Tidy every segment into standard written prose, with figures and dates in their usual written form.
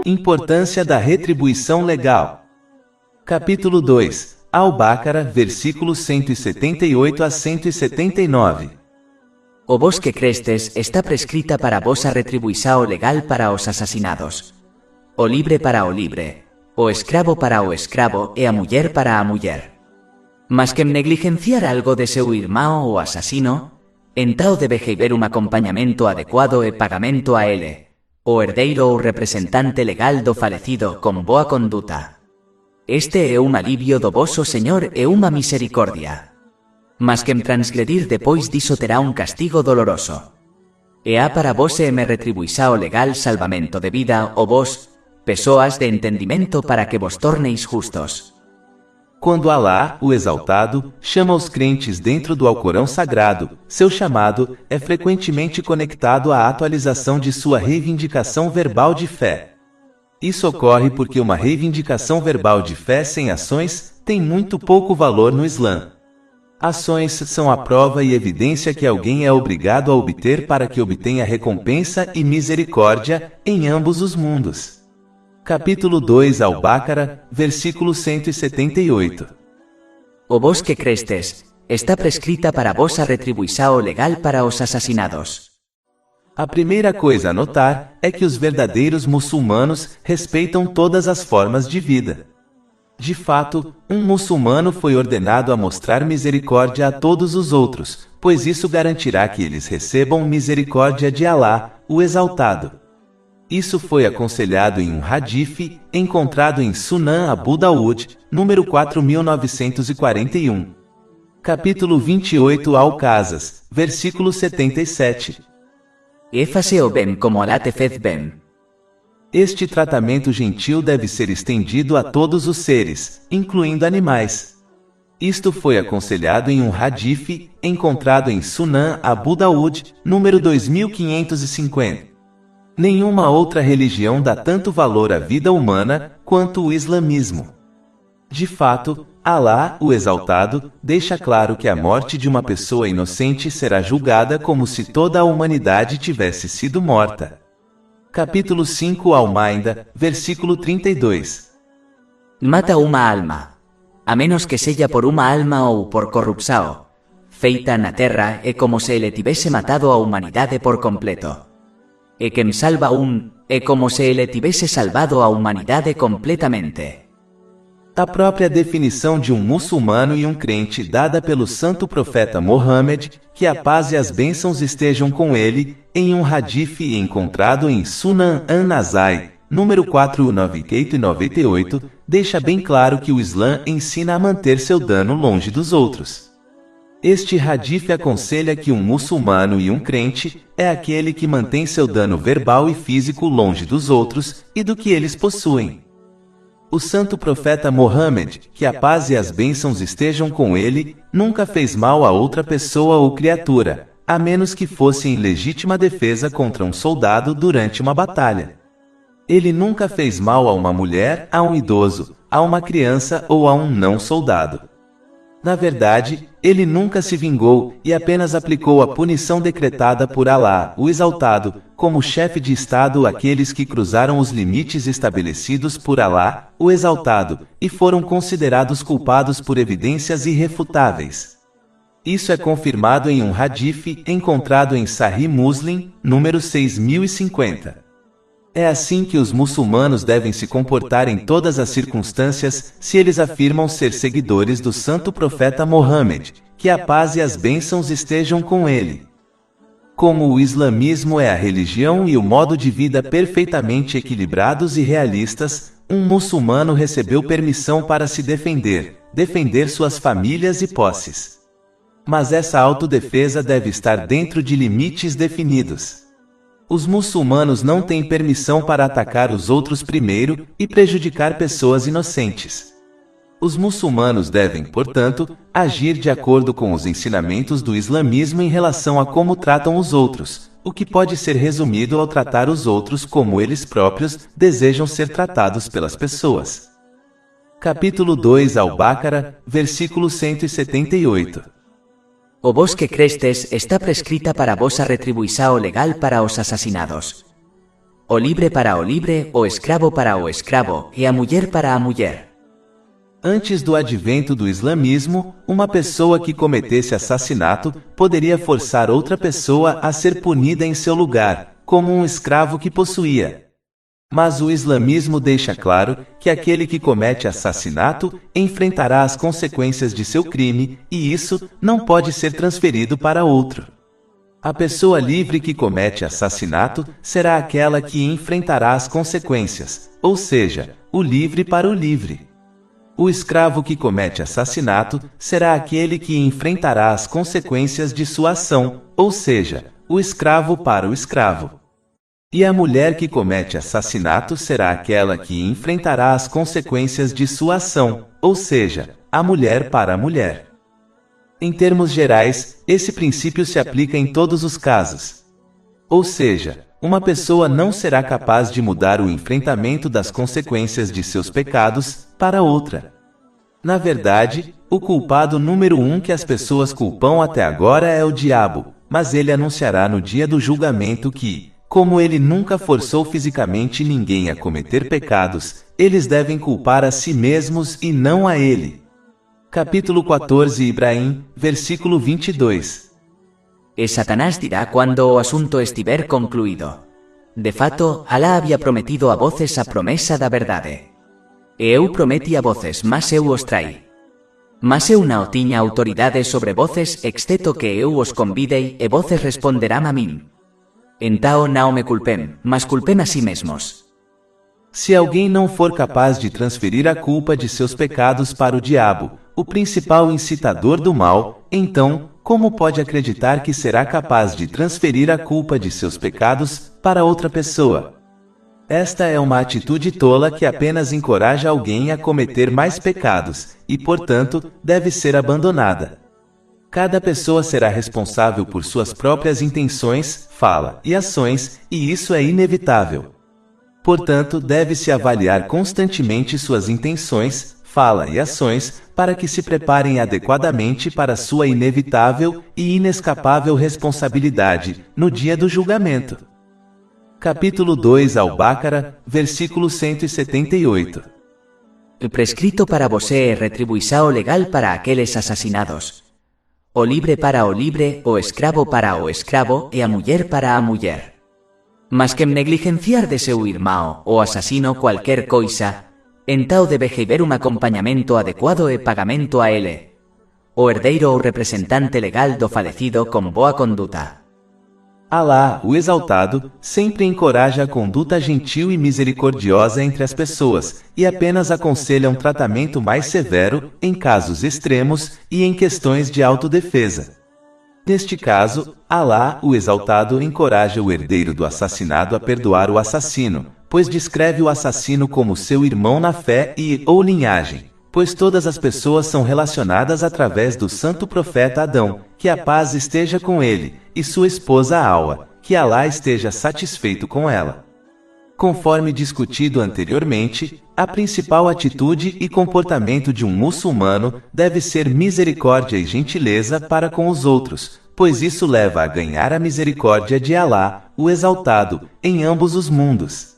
Importância da retribuição legal. Capítulo 2. Al-Baqarah, versículos 178 a 179. O vos que crestes está prescrita para vos a retribuição legal para os asasinados. O libre para o libre, o escravo para o escravo e a muller para a muller. Mas que negligenciar algo de seu irmão o asasino, entao debe haber un acompañamento adecuado e pagamento a ele, o herdeiro ou representante legal do falecido con boa conduta. Este é un alivio do voso Señor e unha misericordia. Mas que transgredir depois diso terá un castigo doloroso. E há para vos e me retribuição legal salvamento de vida o vos, pessoas de entendimento para que vos torneis justos. Quando Alá, o Exaltado, chama os crentes dentro do Alcorão Sagrado, seu chamado é frequentemente conectado à atualização de sua reivindicação verbal de fé. Isso ocorre porque uma reivindicação verbal de fé sem ações tem muito pouco valor no Islã. Ações são a prova e evidência que alguém é obrigado a obter para que obtenha recompensa e misericórdia em ambos os mundos. Capítulo 2 Al-Baqarah, versículo 178. O vos que crestes está prescrita para vos a retribuição legal para os assassinados. A primeira coisa a notar é que os verdadeiros muçulmanos respeitam todas as formas de vida. De fato, um muçulmano foi ordenado a mostrar misericórdia a todos os outros, pois isso garantirá que eles recebam misericórdia de Alá, o Exaltado. Isso foi aconselhado em um hadith encontrado em Sunan Abu Dawud, número 4941. Capítulo 28 Al-Qasas, versículo 77. Éfase o bem como Alá te fez bem. Este tratamento gentil deve ser estendido a todos os seres, incluindo animais. Isto foi aconselhado em um hadith encontrado em Sunan Abu Dawud, número 2550. Nenhuma outra religião dá tanto valor à vida humana quanto o islamismo. De fato, Alá, o Exaltado, deixa claro que a morte de uma pessoa inocente será julgada como se toda a humanidade tivesse sido morta. Capítulo 5 Al-Maida, versículo 32. Mata uma alma, a menos que seja por uma alma ou por corrupção, feita na terra é como se ele tivesse matado a humanidade por completo. E quem salva é como se ele tivesse salvado a humanidade completamente. A própria definição de um muçulmano e um crente dada pelo santo profeta Mohammed, que a paz e as bênçãos estejam com ele, em um hadith encontrado em Sunan an-Nasai, número 4998, deixa bem claro que o Islã ensina a manter seu dano longe dos outros. Este hadith aconselha que um muçulmano e um crente é aquele que mantém seu dano verbal e físico longe dos outros e do que eles possuem. O santo profeta Mohammed, que a paz e as bênçãos estejam com ele, nunca fez mal a outra pessoa ou criatura, a menos que fosse em legítima defesa contra um soldado durante uma batalha. Ele nunca fez mal a uma mulher, a um idoso, a uma criança ou a um não-soldado. Na verdade, ele nunca se vingou e apenas aplicou a punição decretada por Alá, o Exaltado, como chefe de Estado àqueles que cruzaram os limites estabelecidos por Alá, o Exaltado, e foram considerados culpados por evidências irrefutáveis. Isso é confirmado em um hadith encontrado em Sahih Muslim, número 6050. É assim que os muçulmanos devem se comportar em todas as circunstâncias, se eles afirmam ser seguidores do santo profeta Mohammed, que a paz e as bênçãos estejam com ele. Como o islamismo é a religião e o modo de vida perfeitamente equilibrados e realistas, um muçulmano recebeu permissão para se defender suas famílias e posses. Mas essa autodefesa deve estar dentro de limites definidos. Os muçulmanos não têm permissão para atacar os outros primeiro e prejudicar pessoas inocentes. Os muçulmanos devem, portanto, agir de acordo com os ensinamentos do islamismo em relação a como tratam os outros, o que pode ser resumido ao tratar os outros como eles próprios desejam ser tratados pelas pessoas. Capítulo 2 Al-Baqarah, versículo 178. O vos que crestes está prescrita para vos a retribuição legal para os assassinados. o libre para o libre, o escravo para o escravo, e a mulher para a mulher. Antes do advento do islamismo, uma pessoa que cometesse assassinato poderia forçar outra pessoa a ser punida em seu lugar, como um escravo que possuía. Mas o islamismo deixa claro que aquele que comete assassinato enfrentará as consequências de seu crime, e isso não pode ser transferido para outro. A pessoa livre que comete assassinato será aquela que enfrentará as consequências, ou seja, o livre para o livre. O escravo que comete assassinato será aquele que enfrentará as consequências de sua ação, ou seja, o escravo para o escravo. E a mulher que comete assassinato será aquela que enfrentará as consequências de sua ação, ou seja, a mulher para a mulher. Em termos gerais, esse princípio se aplica em todos os casos. Ou seja, uma pessoa não será capaz de mudar o enfrentamento das consequências de seus pecados para outra. Na verdade, o culpado número 1 que as pessoas culpam até agora é o diabo, mas ele anunciará no dia do julgamento que, como ele nunca forçou fisicamente ninguém a cometer pecados, eles devem culpar a si mesmos e não a ele. Capítulo 14 Ibrahim, versículo 22. E Satanás dirá quando o asunto estiver concluído: de fato, Alá había prometido a voces a promesa da verdade. E eu prometi a voces, mas eu os traí. Mas eu não tiña autoridade sobre voces, exceto que eu os convidei, e voces responderán a min. Então não me culpem, mas culpem a si mesmos. Se alguém não for capaz de transferir a culpa de seus pecados para o diabo, o principal incitador do mal, então, como pode acreditar que será capaz de transferir a culpa de seus pecados para outra pessoa? Esta é uma atitude tola que apenas encoraja alguém a cometer mais pecados, e portanto, deve ser abandonada. Cada pessoa será responsável por suas próprias intenções, fala e ações, e isso é inevitável. Portanto, deve-se avaliar constantemente suas intenções, fala e ações, para que se preparem adequadamente para sua inevitável e inescapável responsabilidade no dia do julgamento. Capítulo 2 Al-Baqarah, versículo 178. Prescrito para você é retribuição legal para aqueles assassinados. O libre para o libre, o escravo para o escravo, e a mulher para a mulher. Mas quem negligenciar de seu irmão, o assassino qualquer coisa, então deve haver um acompanhamento adequado e pagamento a ele. O herdeiro ou representante legal do falecido com boa conduta. Alá, o Exaltado, sempre encoraja a conduta gentil e misericordiosa entre as pessoas, e apenas aconselha um tratamento mais severo, em casos extremos, e em questões de autodefesa. Neste caso, Alá, o Exaltado, encoraja o herdeiro do assassinado a perdoar o assassino, pois descreve o assassino como seu irmão na fé ou linhagem, pois todas as pessoas são relacionadas através do santo profeta Adão, que a paz esteja com ele, e sua esposa Hawa, que Alá esteja satisfeito com ela. Conforme discutido anteriormente, a principal atitude e comportamento de um muçulmano deve ser misericórdia e gentileza para com os outros, pois isso leva a ganhar a misericórdia de Alá, o Exaltado, em ambos os mundos.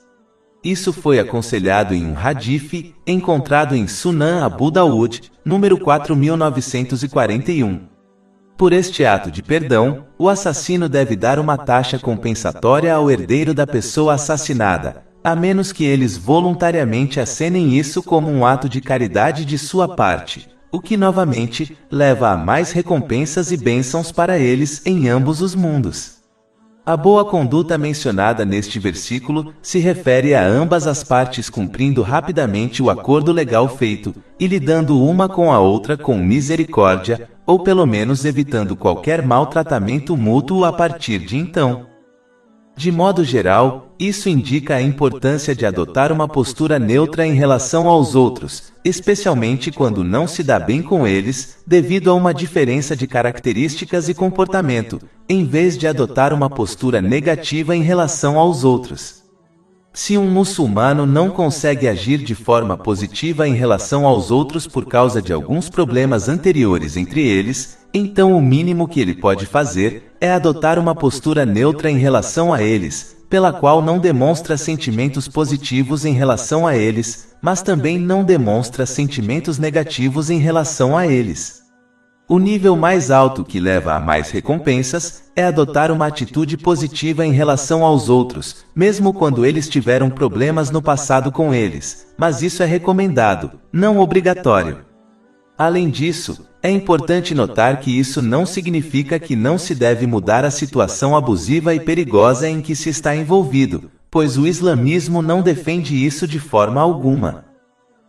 Isso foi aconselhado em um hadith encontrado em Sunan Abu Dawud, número 4941. Por este ato de perdão, o assassino deve dar uma taxa compensatória ao herdeiro da pessoa assassinada, a menos que eles voluntariamente acenem isso como um ato de caridade de sua parte, o que novamente leva a mais recompensas e bênçãos para eles em ambos os mundos. A boa conduta mencionada neste versículo se refere a ambas as partes cumprindo rapidamente o acordo legal feito, e lidando uma com a outra com misericórdia, ou pelo menos evitando qualquer maltratamento mútuo a partir de então. De modo geral, isso indica a importância de adotar uma postura neutra em relação aos outros, especialmente quando não se dá bem com eles, devido a uma diferença de características e comportamento, em vez de adotar uma postura negativa em relação aos outros. Se um muçulmano não consegue agir de forma positiva em relação aos outros por causa de alguns problemas anteriores entre eles, então o mínimo que ele pode fazer é adotar uma postura neutra em relação a eles, pela qual não demonstra sentimentos positivos em relação a eles, mas também não demonstra sentimentos negativos em relação a eles. O nível mais alto que leva a mais recompensas é adotar uma atitude positiva em relação aos outros, mesmo quando eles tiveram problemas no passado com eles, mas isso é recomendado, não obrigatório. Além disso, é importante notar que isso não significa que não se deve mudar a situação abusiva e perigosa em que se está envolvido, pois o islamismo não defende isso de forma alguma.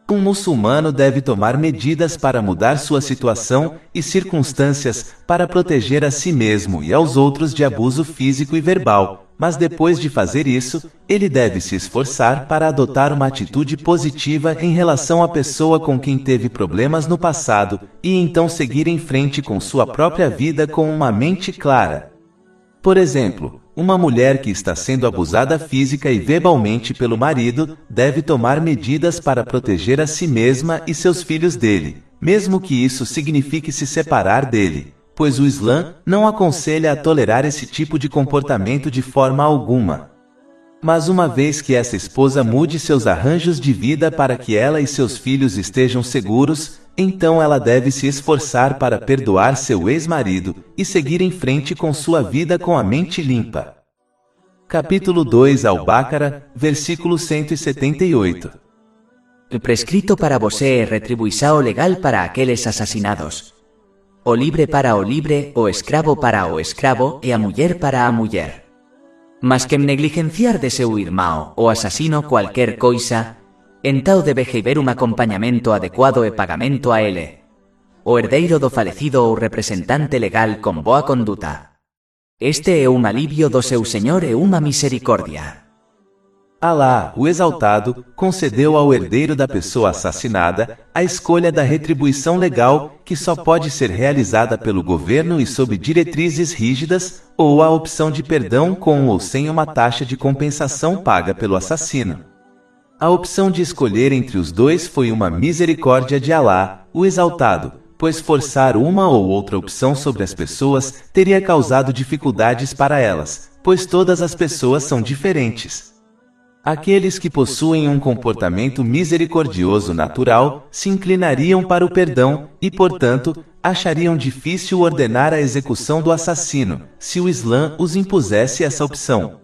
Um muçulmano deve tomar medidas para mudar sua situação e circunstâncias para proteger a si mesmo e aos outros de abuso físico e verbal, mas depois de fazer isso, ele deve se esforçar para adotar uma atitude positiva em relação à pessoa com quem teve problemas no passado e então seguir em frente com sua própria vida com uma mente clara. Por exemplo, uma mulher que está sendo abusada física e verbalmente pelo marido deve tomar medidas para proteger a si mesma e seus filhos dele, mesmo que isso signifique se separar dele, pois o Islã não aconselha a tolerar esse tipo de comportamento de forma alguma. Mas uma vez que essa esposa mude seus arranjos de vida para que ela e seus filhos estejam seguros, então ela deve se esforçar para perdoar seu ex-marido e seguir em frente com sua vida com a mente limpa. Capítulo 2 Al-Baqarah, versículo 178. O prescrito para você é retribuição legal para aqueles assassinados. O libre para o libre, o escravo para o escravo e a mulher para a mulher. Mas que negligenciar de seu irmão ou assassino qualquer coisa, então debe haber un acompañamento adecuado e pagamento a ele. O herdeiro do falecido ou representante legal con boa conduta. Este é un alivio do seu Senhor e uma misericórdia. Alá, o Exaltado, concedeu ao herdeiro da pessoa assassinada a escolha da retribuição legal, que só pode ser realizada pelo governo e sob diretrizes rígidas, ou a opção de perdão com ou sem uma taxa de compensação paga pelo assassino. A opção de escolher entre os dois foi uma misericórdia de Alá, o Exaltado, pois forçar uma ou outra opção sobre as pessoas teria causado dificuldades para elas, pois todas as pessoas são diferentes. Aqueles que possuem um comportamento misericordioso natural se inclinariam para o perdão e, portanto, achariam difícil ordenar a execução do assassino, se o Islã os impusesse essa opção.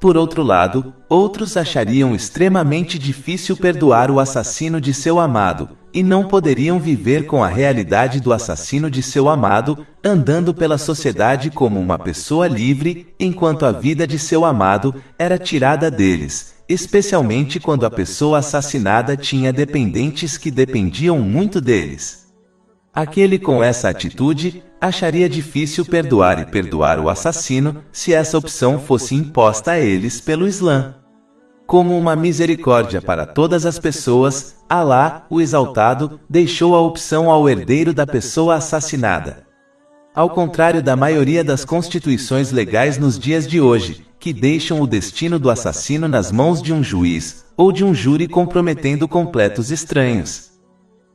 Por outro lado, outros achariam extremamente difícil perdoar o assassino de seu amado, e não poderiam viver com a realidade do assassino de seu amado, andando pela sociedade como uma pessoa livre, enquanto a vida de seu amado era tirada deles, especialmente quando a pessoa assassinada tinha dependentes que dependiam muito deles. Aquele com essa atitude acharia difícil perdoar e perdoar o assassino se essa opção fosse imposta a eles pelo Islã. Como uma misericórdia para todas as pessoas, Alá, o Exaltado, deixou a opção ao herdeiro da pessoa assassinada. Ao contrário da maioria das constituições legais nos dias de hoje, que deixam o destino do assassino nas mãos de um juiz ou de um júri comprometendo completos estranhos.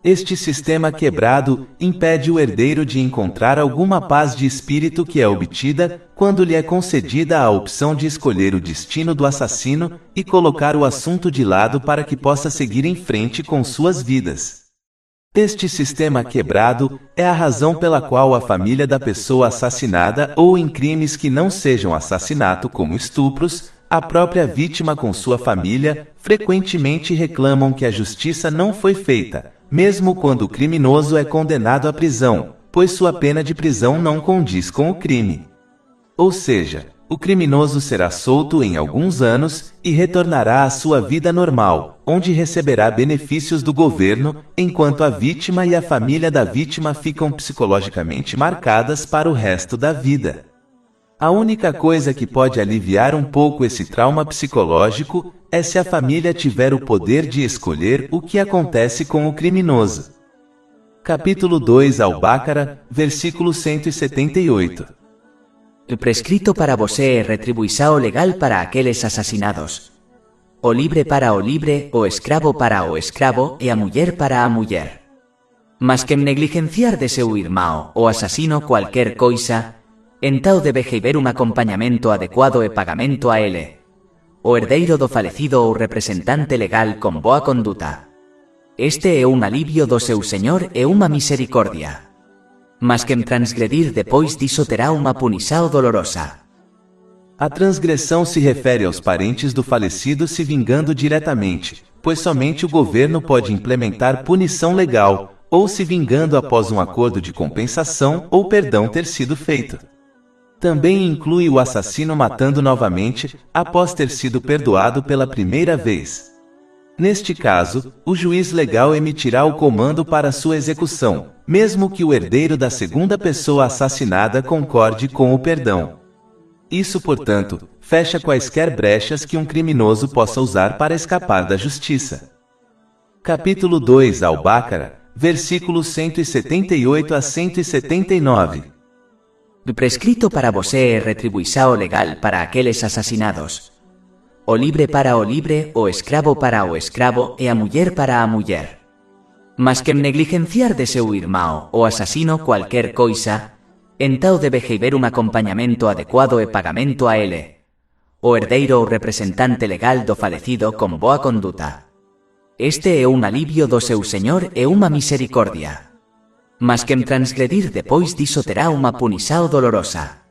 Este sistema quebrado impede o herdeiro de encontrar alguma paz de espírito que é obtida quando lhe é concedida a opção de escolher o destino do assassino e colocar o assunto de lado para que possa seguir em frente com suas vidas. Este sistema quebrado é a razão pela qual a família da pessoa assassinada ou em crimes que não sejam assassinato como estupros, a própria vítima com sua família, frequentemente reclamam que a justiça não foi feita, mesmo quando o criminoso é condenado à prisão, pois sua pena de prisão não condiz com o crime. Ou seja, o criminoso será solto em alguns anos e retornará à sua vida normal, onde receberá benefícios do governo, enquanto a vítima e a família da vítima ficam psicologicamente marcadas para o resto da vida. A única coisa que pode aliviar um pouco esse trauma psicológico é se a família tiver o poder de escolher o que acontece com o criminoso. Capítulo 2 Al-Baqarah, versículo 178. O prescrito para você é retribuição legal para aqueles assassinados. O libre para o libre, o escravo para o escravo e a mulher para a mulher. Mas que negligenciar de seu irmão ou assassino qualquer coisa, então debe haber un acompañamento adecuado e pagamento a ele. o herdeiro do falecido ou representante legal con boa conduta. Este é un alivio do seu señor e unha misericordia. Mas quem transgredir depois disso terá uma punição dolorosa. A transgressão se refere aos parentes do falecido se vingando diretamente, pois somente o governo pode implementar punição legal, ou se vingando após um acordo de compensação ou perdão ter sido feito. Também inclui o assassino matando novamente, após ter sido perdoado pela primeira vez. Neste caso, o juiz legal emitirá o comando para sua execução, mesmo que o herdeiro da segunda pessoa assassinada concorde com o perdão. Isso, portanto, fecha quaisquer brechas que um criminoso possa usar para escapar da justiça. Capítulo 2 Al-Baqarah, versículos 178 a 179. O prescrito para você é retribuição legal para aqueles assassinados. O libre para o libre, o escravo para o escravo e a mulher para a mulher. Mas quem negligenciar de seu irmão ou assassino qualquer coisa, então deve receber un acompañamento adecuado e pagamento a ele, o herdeiro ou representante legal do falecido con boa conduta. Este é un alivio do seu señor e unha misericordia. Mas quem transgredir depois disso terá unha punição dolorosa.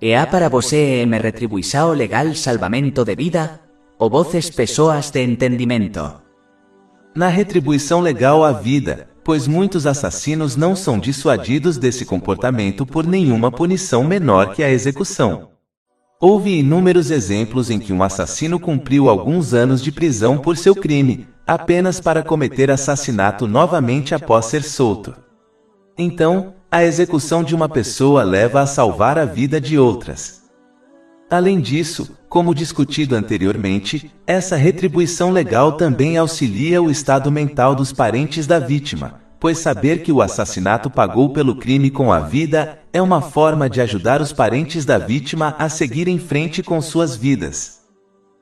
E há para você me retribuição legal salvamento de vida, ou voces pessoas de entendimento. Na retribuição legal à vida, pois muitos assassinos não são dissuadidos desse comportamento por nenhuma punição menor que a execução. Houve inúmeros exemplos em que um assassino cumpriu alguns anos de prisão por seu crime, apenas para cometer assassinato novamente após ser solto. Então, a execução de uma pessoa leva a salvar a vida de outras. Além disso, como discutido anteriormente, essa retribuição legal também auxilia o estado mental dos parentes da vítima, pois saber que o assassinato pagou pelo crime com a vida é uma forma de ajudar os parentes da vítima a seguir em frente com suas vidas.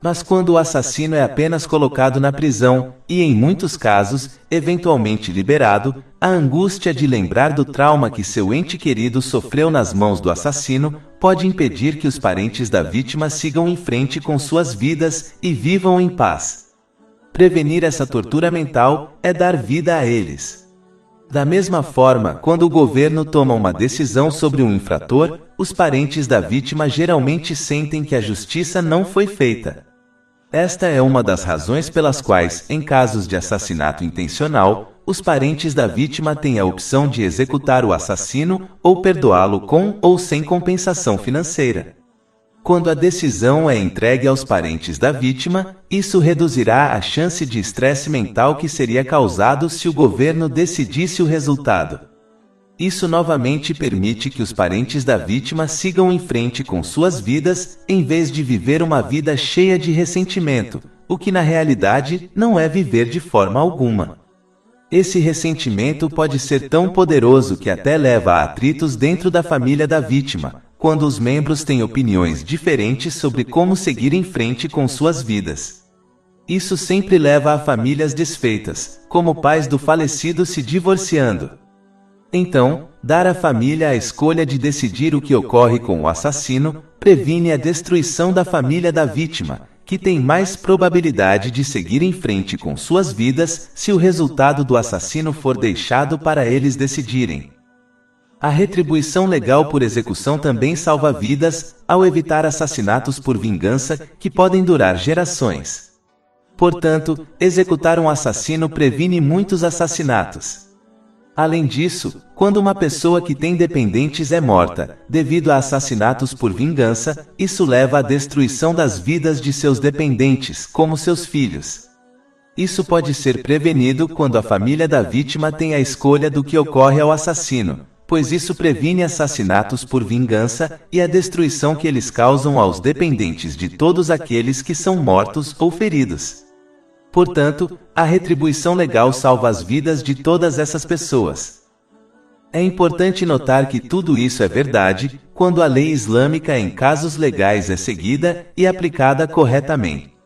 Mas quando o assassino é apenas colocado na prisão, e em muitos casos, eventualmente liberado, a angústia de lembrar do trauma que seu ente querido sofreu nas mãos do assassino pode impedir que os parentes da vítima sigam em frente com suas vidas e vivam em paz. Prevenir essa tortura mental é dar vida a eles. Da mesma forma, quando o governo toma uma decisão sobre um infrator, os parentes da vítima geralmente sentem que a justiça não foi feita. Esta é uma das razões pelas quais, em casos de assassinato intencional, os parentes da vítima têm a opção de executar o assassino ou perdoá-lo com ou sem compensação financeira. Quando a decisão é entregue aos parentes da vítima, isso reduzirá a chance de estresse mental que seria causado se o governo decidisse o resultado. Isso novamente permite que os parentes da vítima sigam em frente com suas vidas, em vez de viver uma vida cheia de ressentimento, o que na realidade não é viver de forma alguma. Esse ressentimento pode ser tão poderoso que até leva a atritos dentro da família da vítima, quando os membros têm opiniões diferentes sobre como seguir em frente com suas vidas. Isso sempre leva a famílias desfeitas, como pais do falecido se divorciando. Então, dar à família a escolha de decidir o que ocorre com o assassino previne a destruição da família da vítima, que tem mais probabilidade de seguir em frente com suas vidas se o resultado do assassino for deixado para eles decidirem. A retribuição legal por execução também salva vidas, ao evitar assassinatos por vingança que podem durar gerações. Portanto, executar um assassino previne muitos assassinatos. Além disso, quando uma pessoa que tem dependentes é morta, devido a assassinatos por vingança, isso leva à destruição das vidas de seus dependentes, como seus filhos. Isso pode ser prevenido quando a família da vítima tem a escolha do que ocorre ao assassino, pois isso previne assassinatos por vingança e a destruição que eles causam aos dependentes de todos aqueles que são mortos ou feridos. Portanto, a retribuição legal salva as vidas de todas essas pessoas. É importante notar que tudo isso é verdade quando a lei islâmica em casos legais é seguida e aplicada corretamente.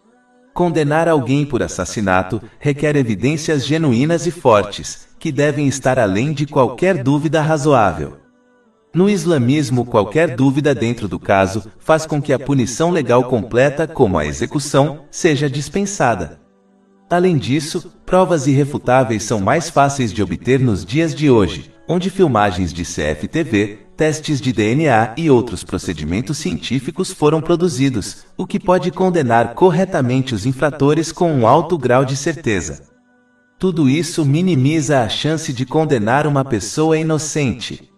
Condenar alguém por assassinato requer evidências genuínas e fortes, que devem estar além de qualquer dúvida razoável. No islamismo, qualquer dúvida dentro do caso faz com que a punição legal completa, como a execução, seja dispensada. Além disso, provas irrefutáveis são mais fáceis de obter nos dias de hoje, onde filmagens de CFTV, testes de DNA e outros procedimentos científicos foram produzidos, o que pode condenar corretamente os infratores com um alto grau de certeza. Tudo isso minimiza a chance de condenar uma pessoa inocente.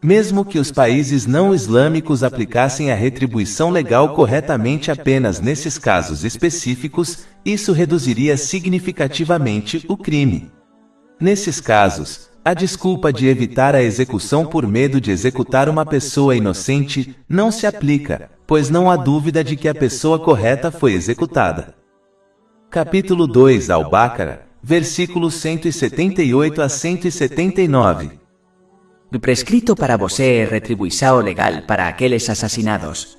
Mesmo que os países não islâmicos aplicassem a retribuição legal corretamente apenas nesses casos específicos, isso reduziria significativamente o crime. Nesses casos, a desculpa de evitar a execução por medo de executar uma pessoa inocente não se aplica, pois não há dúvida de que a pessoa correta foi executada. Capítulo 2 Al-Baqarah, versículos 178 a 179. Prescrito para você é retribuição legal para aqueles assassinados.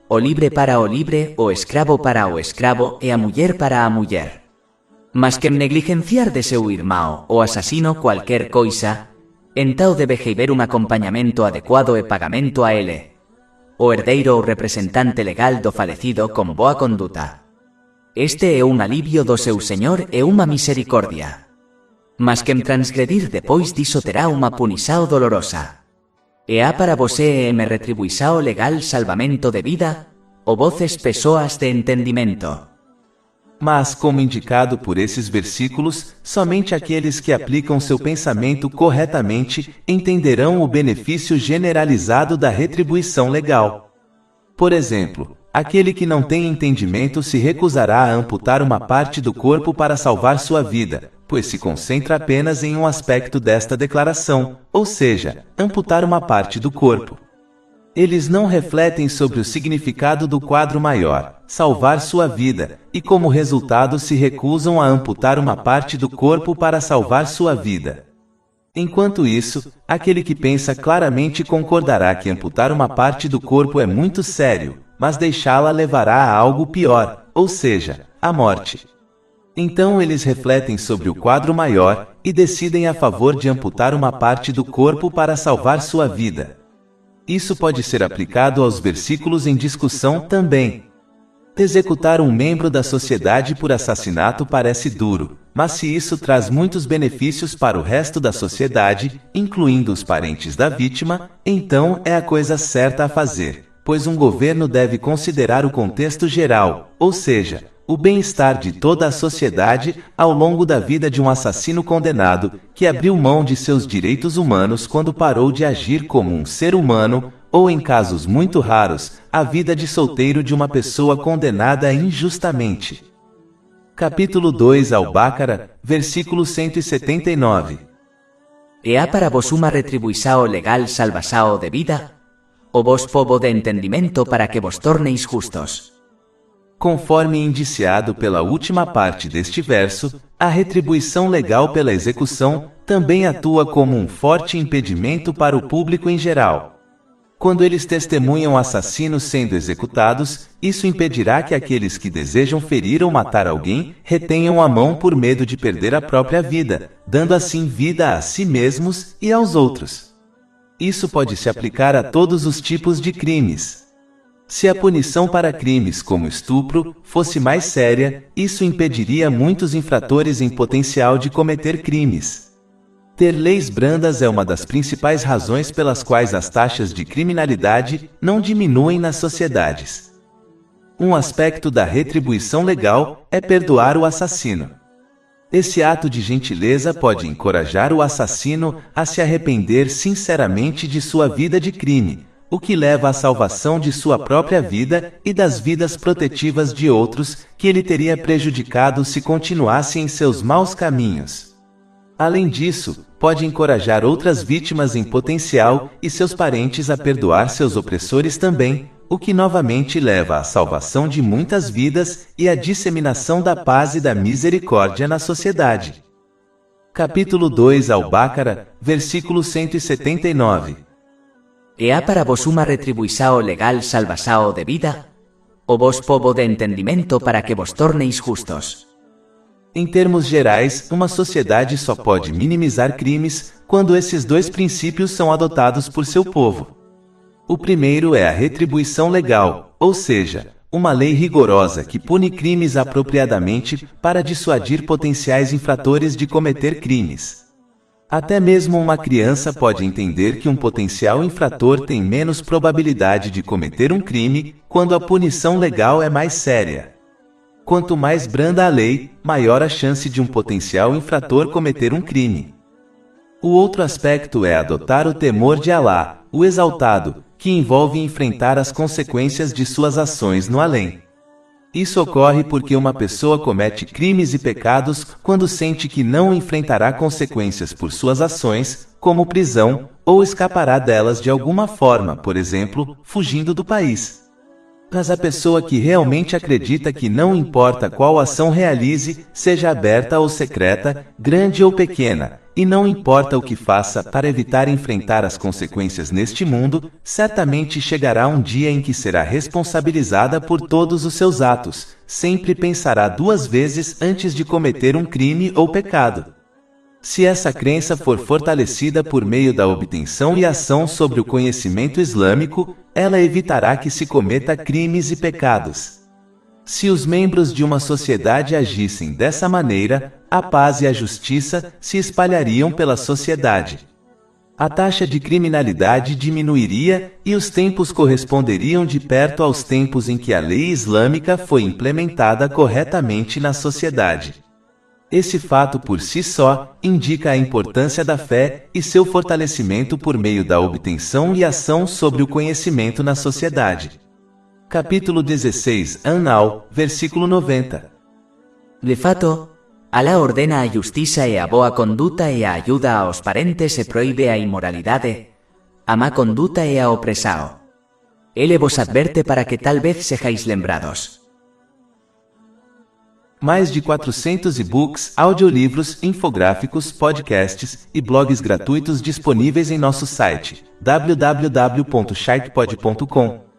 O libre para o libre, o escravo para o escravo e a mulher para a mulher. Mas que negligenciar de seu irmão o assassino qualquer coisa, então debe haber un acompañamento adecuado e pagamento a ele. O herdeiro ou representante legal do falecido con boa conduta. Este é un alivio do seu señor e unha misericordia. Mas quem transgredir depois disso terá uma punição dolorosa. E há para você me retribuição legal salvamento de vida, ou voces pessoas de entendimento. Mas, como indicado por esses versículos, somente aqueles que aplicam seu pensamento corretamente entenderão o benefício generalizado da retribuição legal. Por exemplo, aquele que não tem entendimento se recusará a amputar uma parte do corpo para salvar sua vida, pois se concentra apenas em um aspecto desta declaração, ou seja, amputar uma parte do corpo. Eles não refletem sobre o significado do quadro maior, salvar sua vida, e como resultado se recusam a amputar uma parte do corpo para salvar sua vida. Enquanto isso, aquele que pensa claramente concordará que amputar uma parte do corpo é muito sério, mas deixá-la levará a algo pior, ou seja, a morte. Então eles refletem sobre o quadro maior e decidem a favor de amputar uma parte do corpo para salvar sua vida. Isso pode ser aplicado aos versículos em discussão também. Executar um membro da sociedade por assassinato parece duro, mas se isso traz muitos benefícios para o resto da sociedade, incluindo os parentes da vítima, então é a coisa certa a fazer, pois um governo deve considerar o contexto geral, ou seja, o bem-estar de toda a sociedade ao longo da vida de um assassino condenado, que abriu mão de seus direitos humanos quando parou de agir como um ser humano, ou em casos muito raros, a vida de solteiro de uma pessoa condenada injustamente. Capítulo 2 Al-Baqarah, versículo 179. E há para vos uma retribuição legal salvação de vida, ou vos povo de entendimento para que vos torneis justos. Conforme indiciado pela última parte deste verso, a retribuição legal pela execução também atua como um forte impedimento para o público em geral. Quando eles testemunham assassinos sendo executados, isso impedirá que aqueles que desejam ferir ou matar alguém retenham a mão por medo de perder a própria vida, dando assim vida a si mesmos e aos outros. Isso pode se aplicar a todos os tipos de crimes. Se a punição para crimes como estupro fosse mais séria, isso impediria muitos infratores em potencial de cometer crimes. Ter leis brandas é uma das principais razões pelas quais as taxas de criminalidade não diminuem nas sociedades. Um aspecto da retribuição legal é perdoar o assassino. Esse ato de gentileza pode encorajar o assassino a se arrepender sinceramente de sua vida de crime, o que leva à salvação de sua própria vida e das vidas protetivas de outros que ele teria prejudicado se continuasse em seus maus caminhos. Além disso, pode encorajar outras vítimas em potencial e seus parentes a perdoar seus opressores também, o que novamente leva à salvação de muitas vidas e à disseminação da paz e da misericórdia na sociedade. Capítulo 2 Al-Baqarah, versículo 179. E há para vos uma retribuição legal salvação de vida, ou vos povo de entendimento para que vos torneis justos. Em termos gerais, uma sociedade só pode minimizar crimes quando esses dois princípios são adotados por seu povo. O primeiro é a retribuição legal, ou seja, uma lei rigorosa que pune crimes apropriadamente para dissuadir potenciais infratores de cometer crimes. Até mesmo uma criança pode entender que um potencial infrator tem menos probabilidade de cometer um crime quando a punição legal é mais séria. Quanto mais branda a lei, maior a chance de um potencial infrator cometer um crime. O outro aspecto é adotar o temor de Alá, o exaltado, que envolve enfrentar as consequências de suas ações no além. Isso ocorre porque uma pessoa comete crimes e pecados quando sente que não enfrentará consequências por suas ações, como prisão, ou escapará delas de alguma forma, por exemplo, fugindo do país. Mas a pessoa que realmente acredita que não importa qual ação realize, seja aberta ou secreta, grande ou pequena, e não importa o que faça para evitar enfrentar as consequências neste mundo, certamente chegará um dia em que será responsabilizada por todos os seus atos, sempre pensará duas vezes antes de cometer um crime ou pecado. Se essa crença for fortalecida por meio da obtenção e ação sobre o conhecimento islâmico, ela evitará que se cometa crimes e pecados. Se os membros de uma sociedade agissem dessa maneira, a paz e a justiça se espalhariam pela sociedade. A taxa de criminalidade diminuiria e os tempos corresponderiam de perto aos tempos em que a lei islâmica foi implementada corretamente na sociedade. Esse fato por si só indica a importância da fé e seu fortalecimento por meio da obtenção e ação sobre o conhecimento na sociedade. Capítulo 16, An-Nahl, versículo 90. De fato, Alá ordena a justiça e a boa conduta e a ajuda aos parentes e proíbe a imoralidade, a má conduta e a opressão. Ele vos adverte para que tal vez sejais lembrados. Mais de 400 e-books, audiolivros, infográficos, podcasts e blogs gratuitos disponíveis em nosso site www.sharkpod.com.